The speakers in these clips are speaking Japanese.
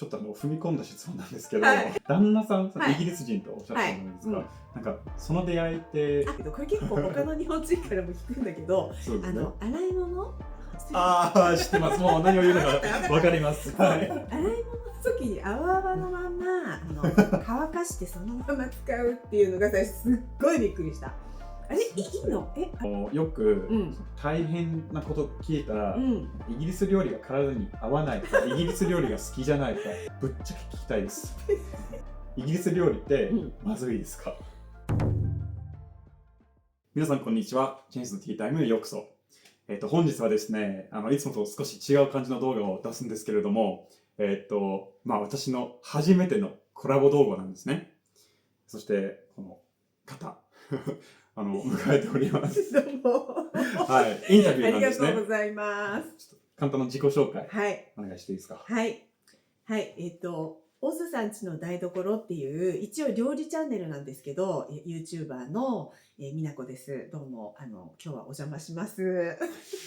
ちょっと踏み込んだ質問なんですけど、はい、旦那さん、はい、イギリス人とおっしゃったじゃないですか、はい、なんかその出会いって、これ結構他の日本人からも聞くんだけど、そうですね。洗い物ああ、知ってます。もう何を言うのかわかります。はい。洗い物の時に泡々のまんま乾かしてそのまま使うっていうのが最初すっごいびっくりした。あれいいの？よく、うん、大変なこと聞いたら、うん、イギリス料理が体に合わないとか、イギリス料理が好きじゃないとか、ぶっちゃけ聞きたいです。イギリス料理ってまずいですか？皆さんこんにちは。ジェーンズのティータイムへようこそ。本日はですね、いつもと少し違う感じの動画を出すんですけれども、私の初めてのコラボ動画なんですね。そして、この方、迎えております。どうも。はい、インタビューなんですね。ありがとうございます。ちょっと簡単な自己紹介、はい。お願いしていいですか？はい。はい。オズさんちの台所っていう、一応料理チャンネルなんですけど、YouTuber の、みなこです。どうも、今日はお邪魔します。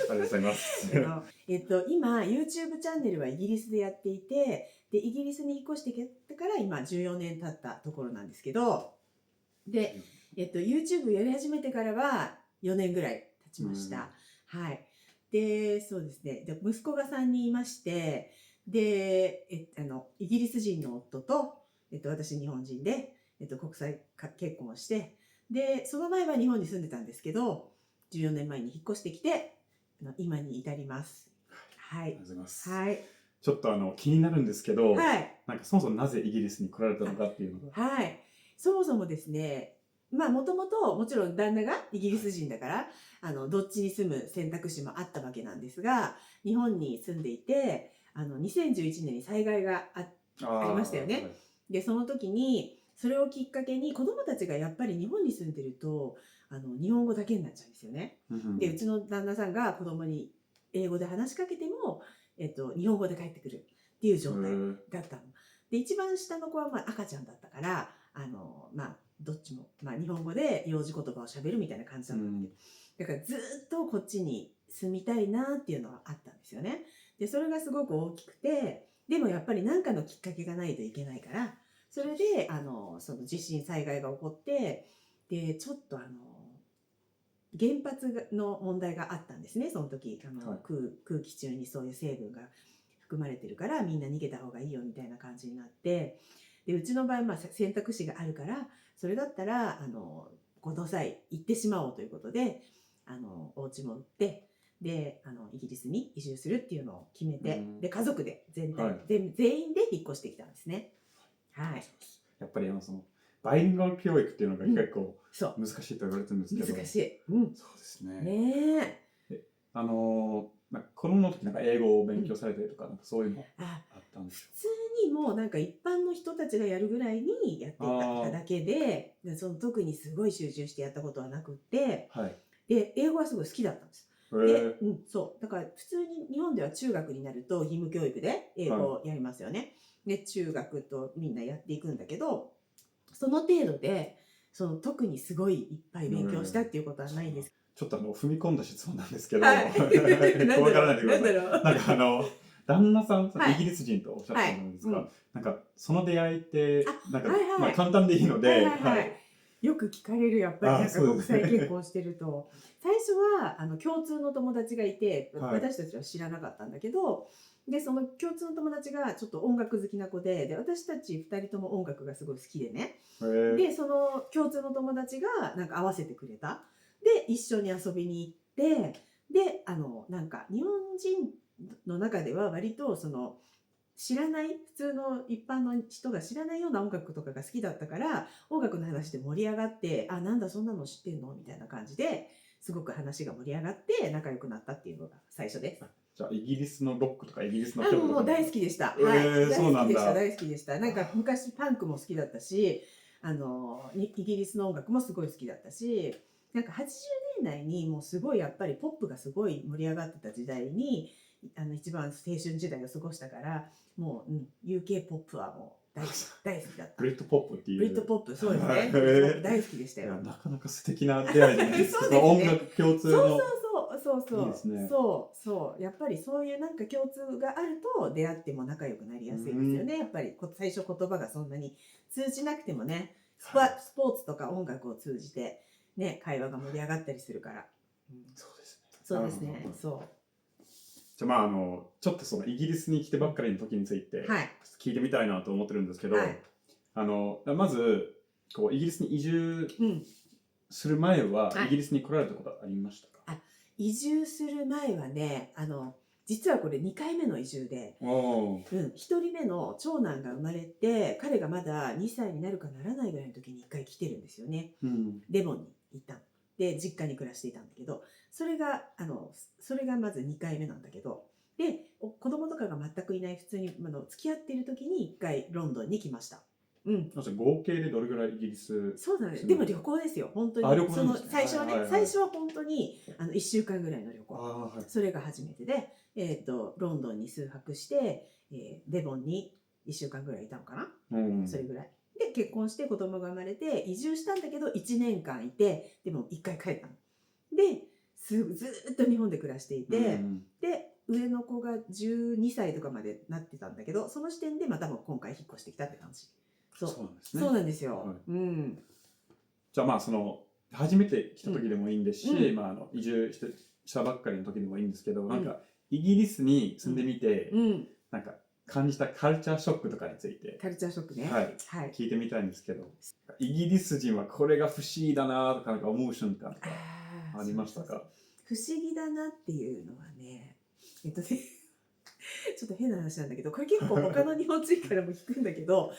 ありがとうございます。今、YouTube チャンネルはイギリスでやっていて、で、イギリスに引っ越してきてから今14年経ったところなんですけど、で、YouTube やり始めてからは4年ぐらい経ちました。はい。で、そうですね。で、息子が3人いまして、で、イギリス人の夫と、私日本人で、国際結婚をして、で、その前は日本に住んでたんですけど、14年前に引っ越してきて、今に至ります。はい。ありがとうございます。はい。ちょっと気になるんですけど、はい。なんかそもそもなぜイギリスに来られたのかっていうのが。はい。そもそもですね、まあもともともちろん旦那がイギリス人だから、どっちに住む選択肢もあったわけなんですが、日本に住んでいて、2011年に災害がありましたよね。はい、で、その時に、それをきっかけに子供たちがやっぱり日本に住んでると、日本語だけになっちゃうんですよね。で、うちの旦那さんが子供に英語で話しかけても、日本語で帰ってくるっていう状態だったの。で、一番下の子はまあ赤ちゃんだったから、どっちも、日本語で幼児言葉を喋るみたいな感じだったんだけど、だからずっとこっちに住みたいなっていうのはあったんですよね。で、それがすごく大きくて、でもやっぱり何かのきっかけがないといけないから、それで、その地震災害が起こって、で、ちょっと原発の問題があったんですね、その時。空気中にそういう成分が含まれてるから、みんな逃げた方がいいよみたいな感じになって、で、うちの場合、選択肢があるから、それだったら、この際行ってしまおうということで、お家も売って、で、イギリスに移住するっていうのを決めて、で、家族で全員で引っ越してきたんですね。はい。やっぱりそのバイリンガル教育っていうのが結構難しいと言われてるんですけど、難しい。そうですね。ねえ。子供の時なんか英語を勉強されたりとか、なんかそういうのあったんですか？普通にもうなんか一般の人たちがやるぐらいにやっていただけで、その特にすごい集中してやったことはなくって、で、英語はすごい好きだったんです。で、そう。だから普通に日本では中学になると義務教育で英語をやりますよね。で、中学とみんなやっていくんだけど、その程度で、特にすごいいっぱい勉強したっていうことはないんです。ちょっと踏み込んだ質問なんですけど、はい、怖がらないでください。なんか旦那さん、はい、イギリス人とおっしゃったじゃないですか。はい、なんかその出会いって、なんか、はい、簡単でいいので、よく聞かれる、やっぱりなんか国際結婚してると。最初は共通の友達がいて、私たちは知らなかったんだけど、で、その共通の友達がちょっと音楽好きな子で、私たち2人とも音楽がすごい好きでね。で、その共通の友達がなんか合わせてくれた。で、一緒に遊びに行って、で、なんか日本人の中では割と知らない、普通の一般の人が知らないような音楽とかが好きだったから、音楽の話で盛り上がって、あ、なんだそんなの知ってんのみたいな感じで、すごく話が盛り上がって仲良くなったっていうのが最初です。じゃあイギリスのロックとかイギリスの曲とかもう大好きでした。大好きでした。なんか昔パンクも好きだったし、イギリスの音楽もすごい好きだったし、なんか80年代にもうすごいやっぱりポップがすごい盛り上がってた時代に、一番青春時代を過ごしたから、もう、UK ポップはもう大好きだった。ブリッドポップっていう。ブリッドポップ、そうですね。大好きでしたよ。なかなか素敵な出会いじゃないですか。音楽共通の。そういいですね。そうやっぱりそういうなんか共通があると出会っても仲良くなりやすいですよね。やっぱり最初言葉がそんなに通じなくてもね、スポーツとか音楽を通じてね、会話が盛り上がったりするから。そうですね。そうですね。そう。じゃあちょっとそのイギリスに来てばっかりの時について聞いてみたいなと思ってるんですけど、まずこうイギリスに移住する前はイギリスに来られたことありましたか？移住する前はね、実はこれ2回目の移住で、1人目の長男が生まれて、彼がまだ2歳になるかならないぐらいの時に1回来てるんですよね。デボンに行ったで、実家に暮らしていたんだけど、それがまず2回目なんだけど、で、子供とかが全くいない普通に付き合っている時に1回ロンドンに来ました。合計でどれぐらいイギリス？そうだね。でも旅行ですよ。本当に。その最初はね、最初は本当に1週間ぐらいの旅行。それが初めてで、ロンドンに数泊して、デボンに1週間ぐらいいたのかな。それぐらい。で、結婚して子供が生まれて、移住したんだけど1年間いて、でも1回帰ったの。で、ずっと日本で暮らしていて、で、上の子が12歳とかまでなってたんだけど、その時点でまた今回引っ越してきたって感じ。そうなんですね。そうなんですよ。じゃあ初めて来た時でもいいんですし、移住したばっかりの時でもいいんですけど、なんかイギリスに住んでみて、なんか感じたカルチャーショックとかについて、カルチャーショックね。聞いてみたいんですけど、イギリス人はこれが不思議だなとかなんか思う瞬間とかありましたか？不思議だなっていうのはね、ちょっと変な話なんだけど、これ結構他の日本人からも聞くんだけど、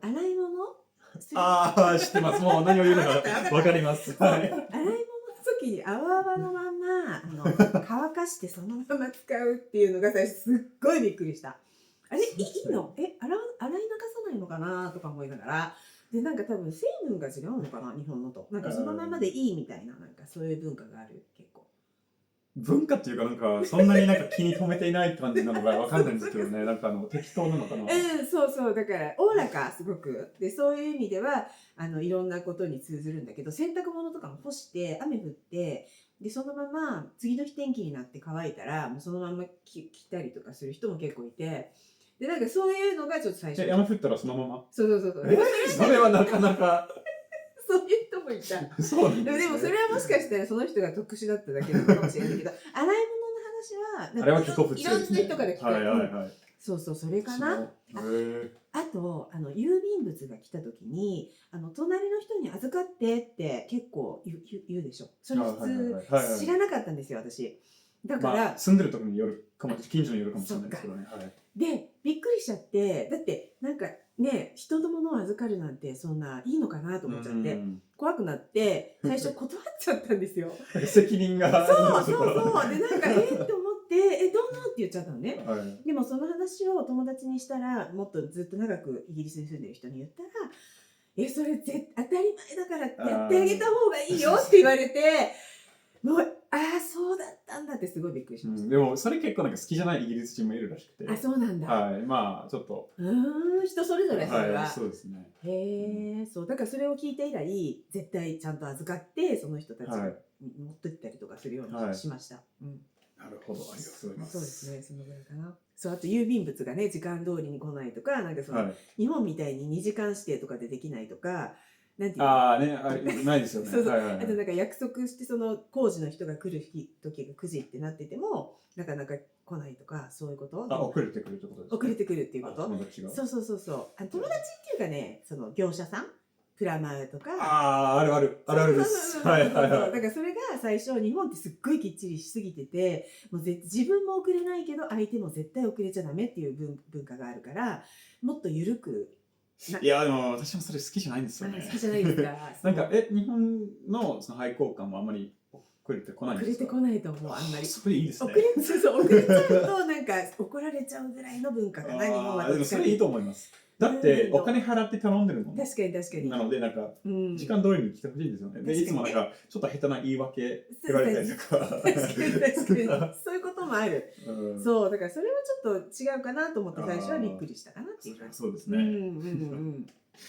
洗い物知ってます。もう何を言うのか分かります。洗い物の時に泡々のまま乾かしてそのまま使うっていうのが最初すっごいびっくりした。あれいいの？洗い流さないのかなとか思いながら。で、なんか多分成分が違うのかな、日本のと。なんかそのままでいいみたいな、なんかそういう文化がある、結構。文化っていうかなんかそんなになんか気に留めていない感じなのがわかんないんですけどね。なんか適当なのかな。そうだからおおらかすごくで、そういう意味ではいろんなことに通ずるんだけど、洗濯物とかも干して雨降ってでそのまま次の日天気になって乾いたらもうそのまま着たりとかする人も結構いて、でなんかそういうのがちょっと最初。雨降ったらそのまま。そう。それはなかなか。そういう人もいた。そうなんですね。でもそれはもしかしたらその人が特殊だっただけなのかもしれないけど、洗い物の話はあれは結構普通いろんな人から聞く。そう、それかな。あと郵便物が来た時に隣の人に預かってって結構言うでしょ。それ普通知らなかったんですよ、私。だから住んでるところによるかも、近所によるかもしれないですけどね。でびっくりしちゃって、だってなんかね、人のものを預かるなんてそんないいのかなと思っちゃって怖くなって最初断っちゃったんですよ。責任が。そうでなんかって思ってどうもって言っちゃったのね。でもその話を友達にしたら、もっとずっと長くイギリスに住んでる人に言ったら、それ当たり前だからやってあげた方がいいよって言われて、もうそうだったんだってすごいびっくりしました。でもそれ結構なんか好きじゃないイギリス人もいるらしくて。そうなんだ。ちょっと人それぞれそれは。そうですね。そうだからそれを聞いて以来絶対ちゃんと預かってその人たちに持ってったりとかするようにしました。なるほど、ありがとうございます。そうですね、そのぐらいかな。そう、あと郵便物がね時間通りに来ないとか、なんかその日本みたいに2時間指定とかでできないとか。なんていうのないですよね。あとなんか約束してその工事の人が来る時が9時ってなっててもなかなか来ないとか、そういうこと。遅れてくるってことですか？遅れてくるっていうこと。友達が。そう。友達っていうかね、その業者さん、プラマーとか。あるです。だからそれが最初日本ってすっごいきっちりしすぎてて、もう自分も遅れないけど相手も絶対遅れちゃダメっていう文化があるから、もっと緩く。いやでも私もそれ好きじゃないんですよね。好きじゃないですか。なんか日本のその廃校感もあんまり遅れてこないんですか？遅れてこないと思う、あんまり。それいいですね。遅れちゃうとなんか怒られちゃうぐらいの文化かな、日本は。でもそれいいと思います。だってお金払って頼んでるもん。確かに。なのでなんか時間通りに来てほしいんですよね。でいつもなんかちょっと下手な言い訳言われたりとか。確かにそういうこともある。そうだからそれはちょっと違うかなと思って最初はびっくりしたかなっていう感じ。そうですね。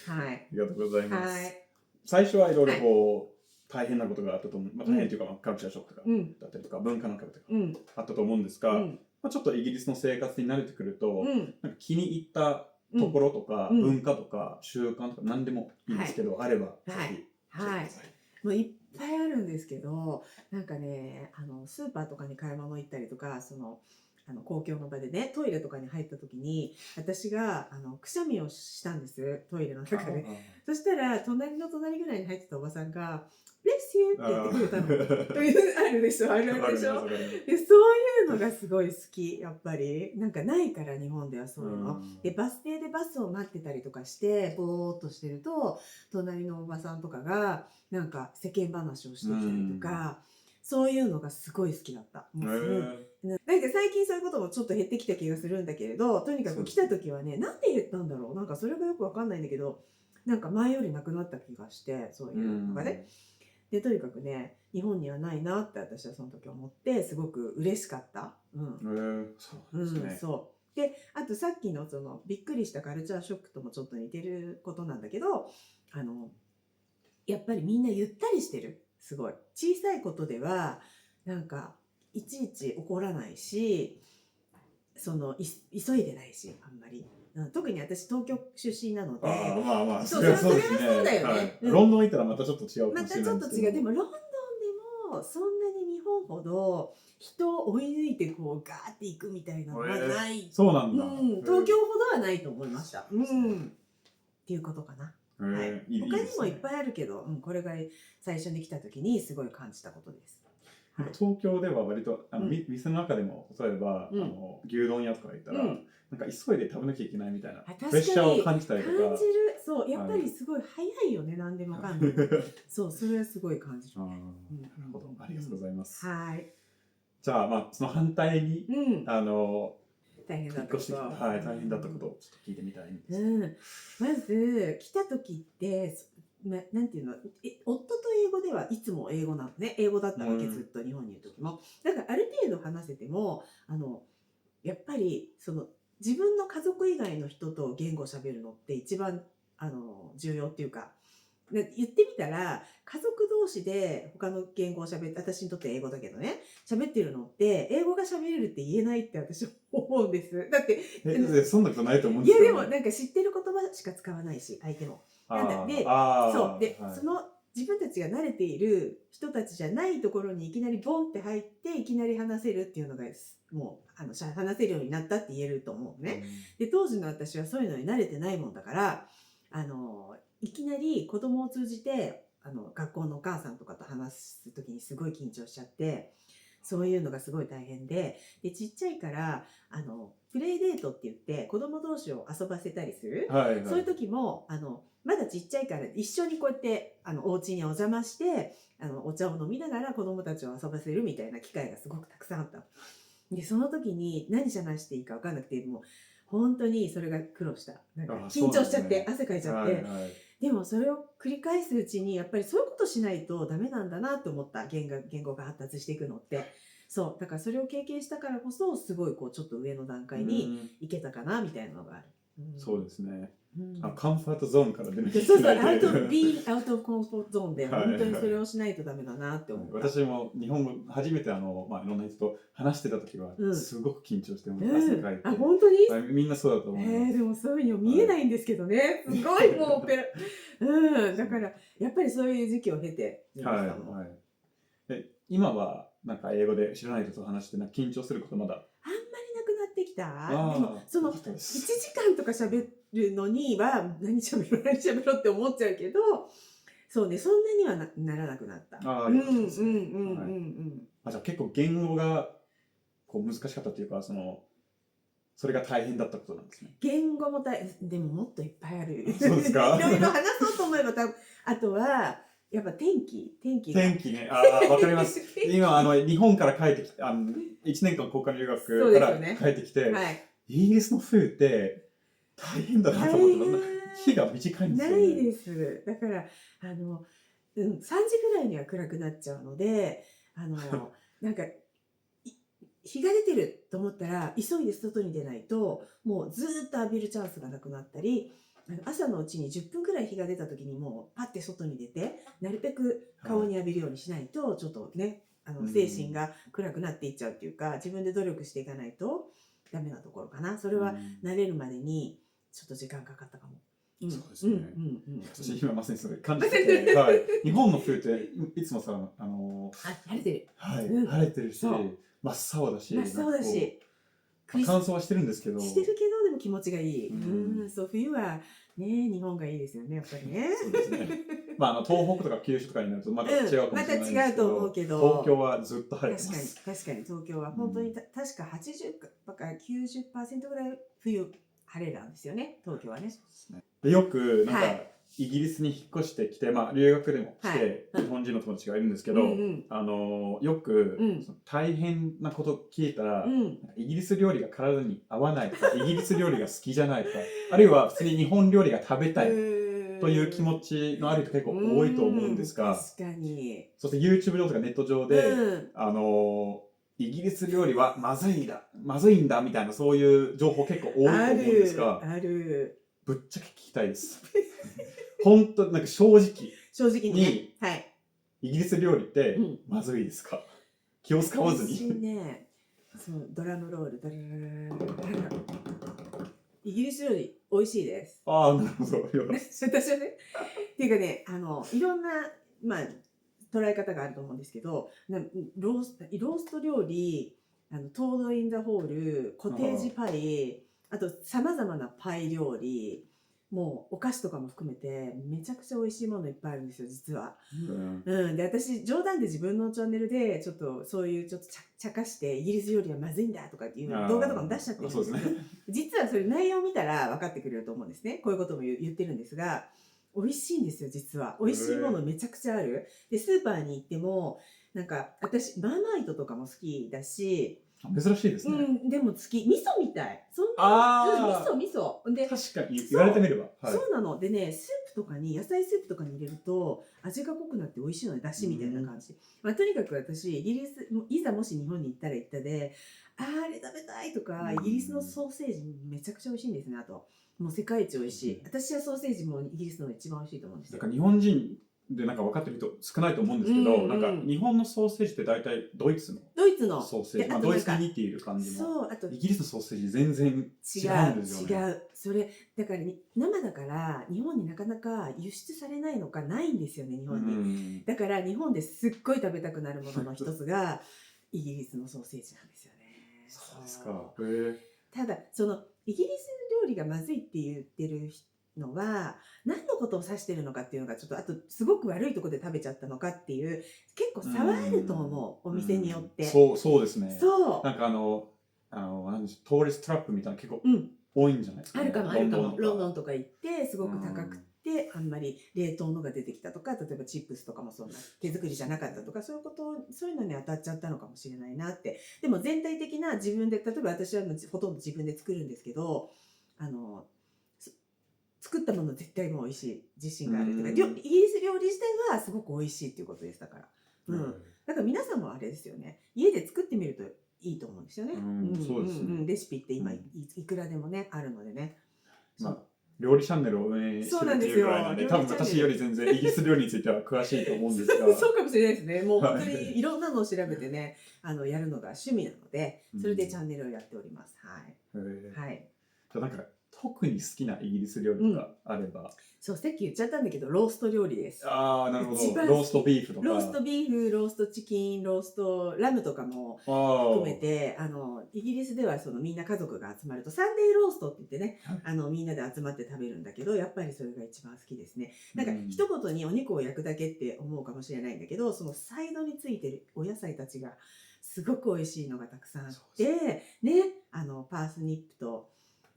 はい。ありがとうございます。はい。最初はいろいろこ大変なことがあったと思う。まあ、大変というか、まあ、カルチャーショックとかうんだったりとか、文化の壁とかうんあったと思うんですが、うんまあ、ちょっとイギリスの生活に慣れてくると、うんなんか気に入ったところとか、うん文化とか、習慣とか、何でもいいんですけど、あれば、ぜはいひ教はいえてください。もういっぱいあるんですけど、なんかね、スーパーとかに買い物行ったりとか、公共の場でね、トイレとかに入った時に、私がくしゃみをしたんです、トイレの中で。そしたら、隣の隣ぐらいに入ってたおばさんが、Bless you って言ってくれたの。という、あるでしょ、あるあるでしょ。で、そういうのがすごい好き、やっぱり。なんかないから、日本ではそういうの。で、バス停でバスを待ってたりとかして、ぼーっとしてると、隣のおばさんとかが、なんか世間話をしてきたりとか、そういうのがすごい好きだった。もうすごいなんか最近そういうこともちょっと減ってきた気がするんだけれど、とにかく来た時はね、なんで言ったんだろう。なんかそれがよくわかんないんだけど、なんか前よりなくなった気がして、そういうのがね。で、とにかくね、日本にはないなって私はその時思って、すごく嬉しかった。そうですね。そう。で、あとさっきのそのびっくりしたカルチャーショックともちょっと似てることなんだけど、やっぱりみんなゆったりしてる。すごい。小さいことでは、なんか、いちいち怒らないし、急いでないし、あんまり。特に私、東京出身なので。まあまあ、それはそうだよね。ロンドン行ったらまたちょっと違うかまたもしれないちょっと違う。でも、ロンドンでも、そんなに日本ほど、人を追い抜いて、こう、ガーっていくみたいなのはない。そうなんだ。東京ほどはないと思いました。っていうことかな。はい、他にもいっぱいあるけど、これが最初に来た時にすごい感じたことです。東京では割と店の中でも例えば牛丼屋とか行ったらなんか急いで食べなきゃいけないみたいなプレッシャーを感じたりとか。感じる。そうやっぱりすごい早いよね、何でもかんでも。それはすごい感じる。なるほど、ありがとうございます。はい。じゃあまあその反対に大変だったこと、大変だったことをちょっと聞いてみたいんです。まず来た時ってなんていうの、夫と英語ではいつも英語なのね。英語だったわけ、ずっと日本にいる時も。だからある程度話せてもやっぱり自分の家族以外の人と言語を喋るのって一番重要っていうか、言ってみたら家族同士で他の言語を喋って、私にとって英語だけどね、喋ってるのって英語が喋れるって言えないって私は思うんです。だってそんなことないと思うんですけど、いやでもなんか知ってる言葉しか使わないし、相手も。その自分たちが慣れている人たちじゃないところにいきなりボンって入っていきなり話せるっていうのがもう話せるようになったって言えると思うね。で当時の私はそういうのに慣れてないもんだからいきなり子供を通じて学校のお母さんとかと話す時にすごい緊張しちゃって、そういうのがすごい大変で、ちっちゃいからプレイデートって言って子供同士を遊ばせたりする、そういう時もまだちっちゃいから一緒にこうやってお家にお邪魔してお茶を飲みながら子供たちを遊ばせるみたいな機会がすごくたくさんあった。でその時に何話していいか分かんなくて、もう本当にそれが苦労した。なんか緊張しちゃって、汗かいちゃって、でもそれを繰り返すうちにやっぱりそういうことしないとダメなんだなって思った。言語が発達していくのってだからそれを経験したからこそすごいちょっと上の段階に行けたかなみたいなのがある。そうですね。カンファートゾーンから出なきゃいけない。アウトコンフォートゾーンで本当にそれをしないとダメだなって思った。私も日本語初めていろんな人と話してた時はすごく緊張して汗かいて。本当に？みんなそうだと思います。でもそういうの見えないんですけどね。すごいもうだからやっぱりそういう時期を経て。今はなんか英語で知らない人と話して緊張することまだあんまりなくなってきた。でも1時間とか喋るのには何喋ろうって思っちゃうけど、そうね、そんなには ならなくなった。じゃあ結構言語が難しかったというかそれが大変だったことなんですね。言語もでももっといっぱいある。そうですか。いろいろ話そうと思えばあとはやっぱ天気ね。わかります。今日本から帰ってきて1年間交換留学から帰ってきて、イギリスの冬って大変だなと思って、日が短いんですよね。ないです。だから3時ぐらいには暗くなっちゃうのでなんか7日が出てると思ったら急いで外に出ないともうずーっと浴びるチャンスがなくなったり、朝のうちに10分くらい日が出た時にもうパッて外に出てなるべく顔に浴びるようにしないとちょっとね精神が暗くなっていっちゃうっていうか、自分で努力していかないとダメなところかな。それは慣れるまでにちょっと時間かかったかも。そうですね。私今まさにそれ感じててて、はい、日本の冬っていつもさ晴れてる。はい、うん晴れてるしそう真っ青だし、真っ青だし、乾燥はしてるんですけど、してるけどでも気持ちがいい。うんそう冬はね日本がいいですよねやっぱりね。そうですね。東北とか九州とかになるとまた違うかもしれないまたんですけど、違うと思うけど、東京はずっと晴れて確かにます。確かに東京は本当に確か80から90%ぐらい冬晴れなんですよね東京はね。でよくなんか、はいイギリスに引っ越してきて、留学でも来て、はい日本人の友達がいるんですけど、よく、その大変なこと聞いたら、イギリス料理が体に合わないとか、イギリス料理が好きじゃないとか、あるいは普通に日本料理が食べたいという気持ちのある人結構多いと思うんですが、確かに。そして YouTube 上とかネット上で、イギリス料理はまずいんだみたいなそういう情報結構多いと思うんですが、あるぶっちゃけ聞きたいです。本当なんか正直にね、はい。イギリス料理ってまずいですか？気を使わずに。私ね、そうドラムロールドライギリス料理美味しいです。ああ、なるほど。私はね、っていうかね、いろんな捉え方があると思うんですけど、ロースト料理、トードインザホール、コテージパイ、あとさまざまなパイ料理、もうお菓子とかも含めてめちゃくちゃ美味しいものいっぱいあるんですよ実は。で私冗談で自分のチャンネルでちょっとそういうちょっと茶化してイギリス料理はまずいんだとかっていう動画とかも出しちゃってるんですけど、実はそれ内容を見たら分かってくれると思うんですね。こういうことも言ってるんですが、美味しいんですよ実は。美味しいものめちゃくちゃある。でスーパーに行ってもなんか私マーマイトとかも好きだし、珍しいですね。でも味噌みたい。そんな味噌で確かに言われてみれば、そうなのでね、スープとかに野菜スープとかに入れると味が濃くなって美味しいので、だしみたいな感じ。とにかく私イギリスいざもし日本に行ったら行ったで、あれ食べたいとか、イギリスのソーセージめちゃくちゃ美味しいんですね。あともう世界一美味しい。私はソーセージもイギリスのが一番美味しいと思うんですよ。なんか日本人でなんか分かってる人少ないと思うんですけど、なんか日本のソーセージって大体ドイツのソーセージ、ドイツに似ている感じの。そう、あとイギリスのソーセージ全然違うんですよね。違う。それだから生だから日本になかなか輸出されないのかないんですよね日本に。だから日本ですっごい食べたくなるものの一つがイギリスのソーセージなんですよね。そうですか。ただそのイギリス料理がまずいって言ってるのは何のことを指してるのかっていうのがちょっと、あとすごく悪いところで食べちゃったのかっていう結構差はあると思う、お店によって。そうですね。そうなんかなんでしょう、トーリストトラップみたいな結構多いんじゃないですか、あるかも。ロンドンとか行ってすごく高くて、あんまり冷凍のが出てきたとか、例えばチップスとかもそんな手作りじゃなかったとか、そういうのに当たっちゃったのかもしれないなって。でも全体的な自分で、例えば私はほとんど自分で作るんですけど、作ったもの絶対もう美味しい自信があるというか、イギリス料理自体はすごく美味しいっていうことです。だからだから皆さんもあれですよね、家で作ってみるといいと思うんですよね。そうですね。レシピって今いくらでもねあるのでね。料理チャンネルを運営してるっていうぐらいなんで、多分私より全然イギリス料理については詳しいと思うんですがそうかもしれないですね。もう本当にいろんなのを調べてねやるのが趣味なので、それでチャンネルをやっております。はい。じゃなんか特に好きなイギリス料理があれば、そうさっき言っちゃったんだけど、ロースト料理です。ああ、なるほど。ローストビーフとか、ローストビーフ、ローストチキン、ローストラムとかも含めて、イギリスではみんな家族が集まるとサンデーローストって言ってね、みんなで集まって食べるんだけど、やっぱりそれが一番好きですね。なんか一言にお肉を焼くだけって思うかもしれないんだけど、そのサイドについてるお野菜たちがすごく美味しいのがたくさんあってね、パースニップと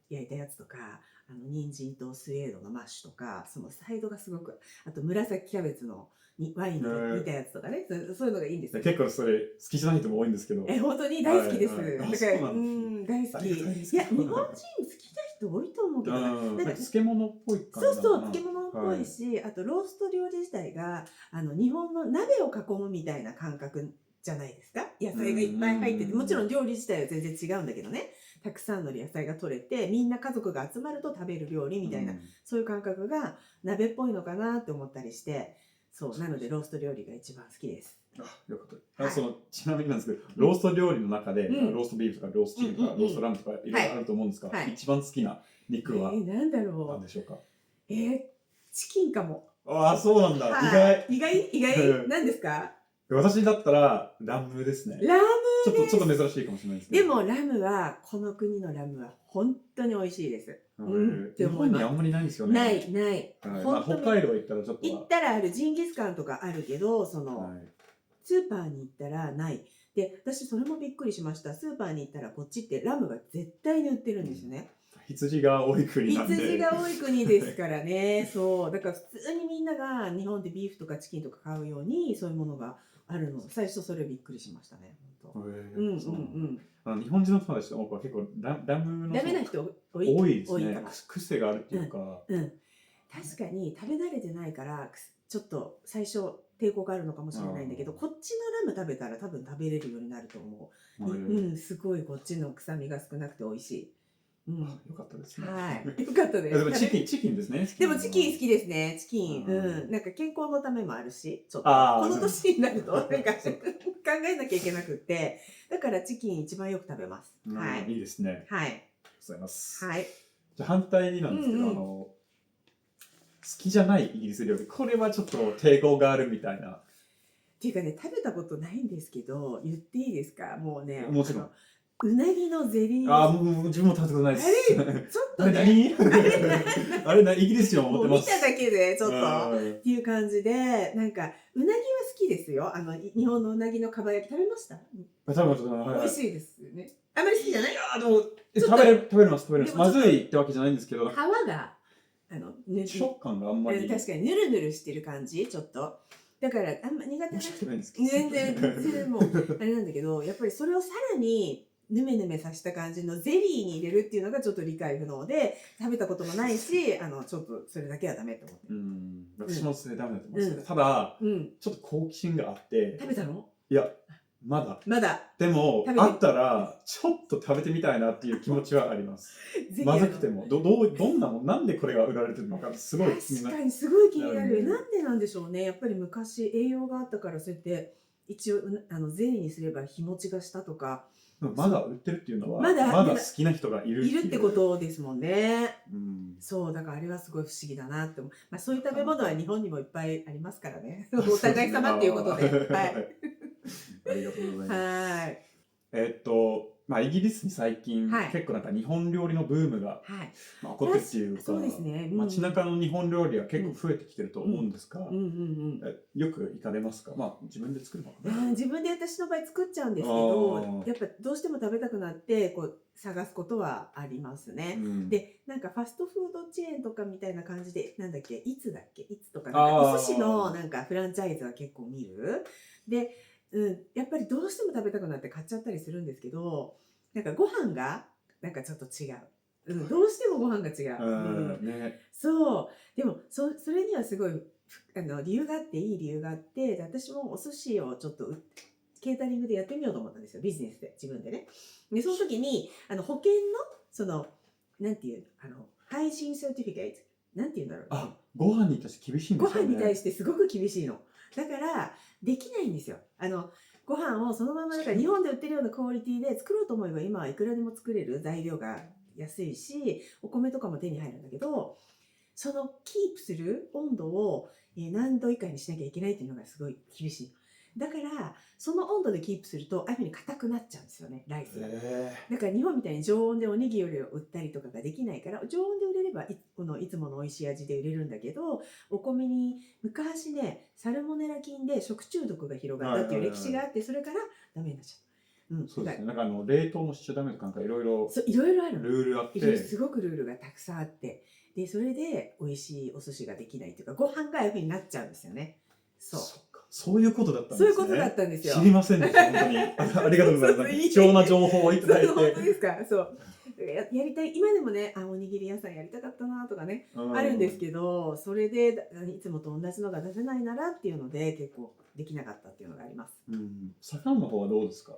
焼いたやつとか、人参とスエードのマッシュとか、そのサイドがすごく、あと紫キャベツのワインで煮たやつとかね、そういうのがいいんですよ。結構それ好きじゃない人も多いんですけど、本当に大好きです。だから大好き。いや、日本人好きな人多いと思うけど、なんか漬物っぽい感じ。そう漬物っぽいし、あとロースト料理自体が日本の鍋を囲むみたいな感覚じゃないですか。野菜がいっぱい入ってて、もちろん料理自体は全然違うんだけどね、たくさんの野菜が取れてみんな家族が集まると食べる料理みたいな、そういう感覚が鍋っぽいのかなって思ったりして、そうなのでロースト料理が一番好きです。あ、よかった。ちなみになんですけど、ロースト料理の中で、うんローストビーフとかローストチキンとか、ローストラムとかいろいろあると思うんですが、はい一番好きな肉はなんだ何ろでしょうか？チキンかも。ああ、そうなんだ。意外何ですか？私だったらラムですね。ラムちょっと珍しいかもしれないですね。でもラムはこの国のラムは本当に美味しいです。日本にあんまりないんですよね。ない。北海道行ったらちょっと。行ったらある、ジンギスカンとかあるけど、スーパーに行ったらない。で、私それもびっくりしました。スーパーに行ったらこっちってラムが絶対に売ってるんですよね。羊が多い国なんで。羊が多い国ですからね。そう。だから普通にみんなが日本でビーフとかチキンとか買うようにそういうものがあるの。最初それびっくりしましたね。日本人の友達と多くは結構ラムのダメな人多いですね。癖があるっていうか。確かに食べ慣れてないからちょっと最初抵抗があるのかもしれないんだけど、こっちのラム食べたら多分食べれるようになると思う。すごいこっちの臭みが少なくて美味しい。よかったですね。はい。よかったです。でもチキンですね。でもチキン好きですね。チキン。なんか健康のためもあるし、ちょっとこの年になるとなんか考えなきゃいけなくって、だからチキン一番よく食べます。はい。いいですね。はい。ありがとうございます。はい。じゃあ反対になんですけど、好きじゃないイギリス料理、これはちょっと抵抗があるみたいな。っていうかね、食べたことないんですけど、言っていいですか？もうね、もちろん。うなぎのゼリー。もう自分も食べたことないです。ちょっとね。あれイギリス人は思ってます。見ただけでちょっとっていう感じで、なんかうなぎは好きですよ。日本のうなぎのかば焼き食べました？食べました。美味しいですね。あまり好きじゃない？いやでも食べれます。まずいってわけじゃないんですけど、皮が食感があんまり。確かにヌルヌルしてる感じ、ちょっと。だからあんま苦手な人全然もうあれなんだけど、やっぱりそれをさらにヌメヌメさせた感じのゼリーに入れるっていうのがちょっと理解不能で、食べたこともないし、ちょっとそれだけはダメと思って。私もそれダメだと思います。ただ、ちょっと好奇心があって。食べたの？いや、まだ。でも、あったら、ちょっと食べてみたいなっていう気持ちはあります。まずくても。どんなの？なんでこれが売られてるのか、すごい気になる。確かにすごい気になる。なんでなんでしょうね。やっぱり昔栄養があったから、そうやって一応ゼリーにすれば日持ちがしたとか。まだ売ってるっていうのは、まだ好きな人がいるってことですもんね。そうだからあれはすごい不思議だなって思う。そういう食べ物は日本にもいっぱいありますからね。お互い様っていうことで。はい。ありがとうございます。はい。イギリスに最近、結構なんか日本料理のブームが起こってるっていうか、街中の日本料理が結構増えてきてると思うんですが、よく行かれますか？自分で作るのかな？自分で私の場合作っちゃうんですけど、やっぱどうしても食べたくなってこう探すことはありますね。で、なんかファストフードチェーンとかみたいな感じで、なんだっけ、いつとか、お寿司のなんかフランチャイズは結構見る。で、やっぱりどうしても食べたくなって買っちゃったりするんですけど、なんかご飯がなんかちょっと違う。どうしてもご飯が違う。そう。でもそれにはすごい理由があって、いい理由があって、で私もお寿司をちょっとケータリングでやってみようと思ったんですよ。ビジネスで自分でね。でその時に保険のなんていうハイジンセーティフィケートなんていうんだろう。ご飯に対して厳しいんですよね。ご飯に対してすごく厳しいの。だからできないんですよ。ご飯をそのままだから日本で売ってるようなクオリティで作ろうと思えば今はいくらでも作れる。材料が安いし、お米とかも手に入るんだけど、そのキープする温度を何度以下にしなきゃいけないっていうのがすごい厳しい。だからその温度でキープするとああいうふうに硬くなっちゃうんですよね、ライスが。だから日本みたいに常温でおにぎりを売ったりとかができないから、常温で売れればいつもの美味しい味で売れるんだけど、お米に昔ねサルモネラ菌で食中毒が広がったっていう歴史があって、それからダメになっちゃう。そうですね。なんか冷凍もしちゃダメとかなんかいろいろある。ルールあって。すごくルールがたくさんあって、でそれで美味しいお寿司ができないというか、ご飯がああいうふうになっちゃうんですよね。そういうことだったんですね。そういうことだったんですよ。知りませんでした、本当に。ありがとうございます。貴重な情報をいただいて。本当ですか。そう。やりたい、今でもね、おにぎり屋さんやりたかったなとかね、あるんですけど、それでいつもと同じのが出せないならっていうので、結構できなかったっていうのがあります。魚の方はどうですか？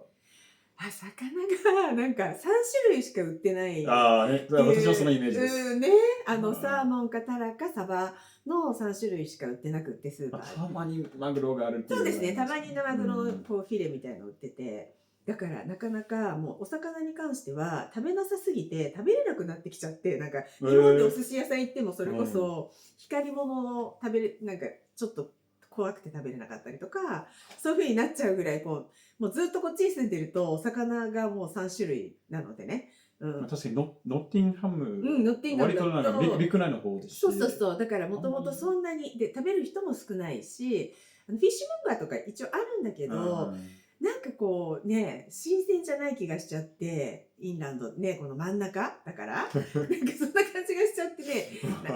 魚がなんか3種類しか売ってないね、私はそのイメージです。ね、サーモンかタラかサバの3種類しか売ってなくってスーパーで。たまにマグロがあるっていう。そうですね、たまにマグロのこうフィレみたいの売ってて、だからなかなかもうお魚に関しては食べなさすぎて食べれなくなってきちゃって、なんか日本でお寿司屋さん行ってもそれこそ光り物を食べる、なんかちょっと怖くて食べれなかったりとか、そういう風になっちゃうぐらいもうずっとこっちに住んでるとお魚がもう3種類なのでね。確かにノッティンハム、ノッティンガムだと割となんかビッグナイの方ですし。そうだからもともとそんなにで食べる人も少ないし、フィッシュモンガーとか一応あるんだけど、なんかこうね、新鮮じゃない気がしちゃって、インランドね、この真ん中だから、なんかそんな感じがしちゃってね、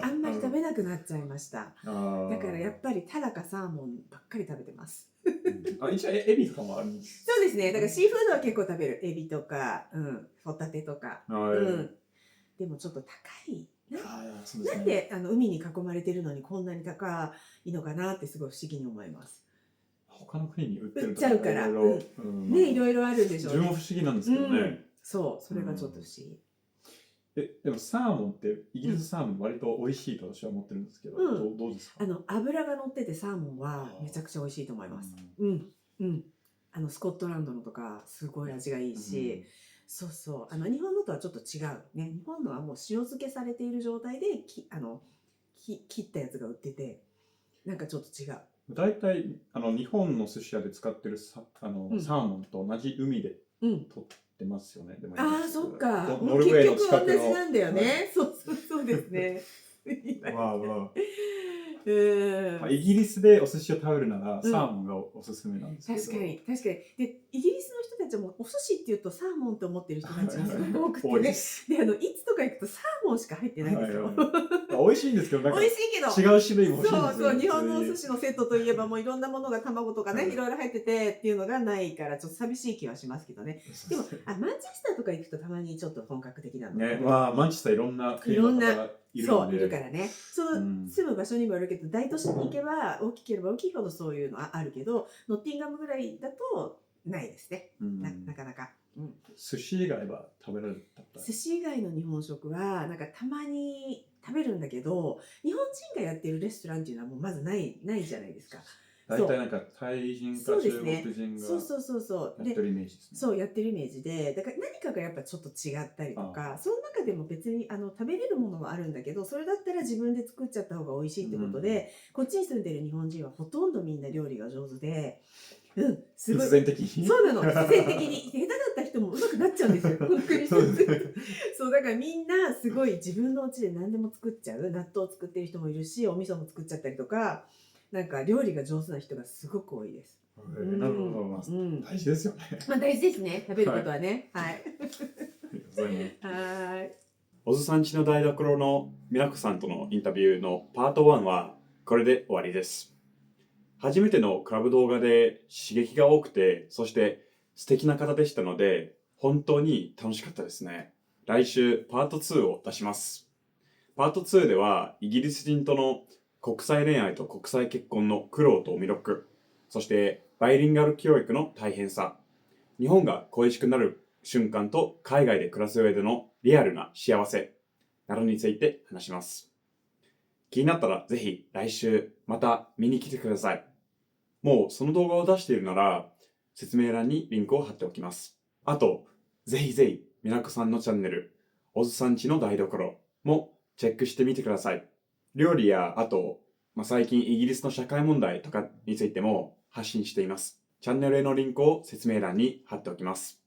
あんまり食べなくなっちゃいました。だからやっぱりタラかサーモンばっかり食べてます。一応エビとかもあるんです。そうですね。だからシーフードは結構食べる。エビとか、ホタテとか。でもちょっと高い。なんで海に囲まれてるのにこんなに高いのかなってすごい不思議に思います。他の国に売ってる売っちゃうから。ね、いろいろあるんでしょうね。自分も不思議なんですけどね。そう、それがちょっと不思議。でもサーモンってイギリスサーモン割と美味しいと私は思ってるんですけど、どうですか？脂が乗っててサーモンはめちゃくちゃ美味しいと思います。スコットランドのとかすごい味がいいし、そうそう、日本のとはちょっと違うね。日本のはもう塩漬けされている状態で切ったやつが売ってて、なんかちょっと違う。大体日本の寿司屋で使ってるサーモンと同じ海で取ってますよね。でもそっか。ノルウェーの近くの。結局同じなんだよね。そうですね。イギリスでお寿司を食べるならサーモンがおすすめなんですけど。確かに。で、イギリスの人たちもお寿司っていうとサーモンって思ってる人たちがすごく多くてね。で、いつとか行くとサーモンしか入ってないんですよ。美味しいんですけど、なんか美味しいけど違う種類も欲しいんですよ。そう、日本のお寿司のセットといえばもういろんなものが卵とかね、いろいろ入っててっていうのがないからちょっと寂しい気はしますけどね。でもマンチェスターとか行くとたまにちょっと本格的なのね。マンチェスターいろんな国の方がいるからね。住む場所にもよるけど、大都市に行けば大きければ大きいほどそういうのあるけど、ノッティンガムぐらいだとないですね。なかなか。寿司以外は食べられた？寿司以外の日本食はなんかたまに食べるんだけど、日本人がやってるレストランっていうのはもうまずないじゃないですか。大体なんかタイ人か中国人がやってるイメージですね。そうやってるイメージで、だから何かがやっぱちょっと違ったりとか、その中でも別に食べれるものはあるんだけど、それだったら自分で作っちゃった方が美味しいってことで、こっちに住んでる日本人はほとんどみんな料理が上手で、すごい必然的に。そうなの、必然的に下手だった人も上手くなっちゃうんですよ。本当にそうだからみんなすごい自分の家で何でも作っちゃう。納豆作ってる人もいるし、お味噌も作っちゃったりとか。なんか料理が上手な人がすごく多いです。なるほど、大事ですよね。大事ですね。食べることはね。はい。おずさんちの台所のみなこさんとのインタビューのパート1はこれで終わりです。初めてのクラブ動画で刺激が多くて、そして素敵な方でしたので、本当に楽しかったですね。来週パート2を出します。パート2ではイギリス人との国際恋愛と国際結婚の苦労と魅力、そしてバイリンガル教育の大変さ、日本が恋しくなる瞬間と海外で暮らす上でのリアルな幸せなどについて話します。気になったらぜひ来週また見に来てください。もうその動画を出しているなら説明欄にリンクを貼っておきます。あと、ぜひぜひみなこさんのチャンネル、おずさんちの台所もチェックしてみてください。料理や、あと、最近イギリスの社会問題とかについても発信しています。チャンネルへのリンクを説明欄に貼っておきます。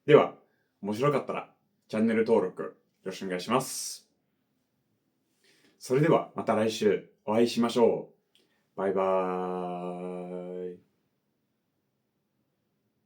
では、面白かったらチャンネル登録よろしくお願いします。それではまた来週お会いしましょう。バイバーイ。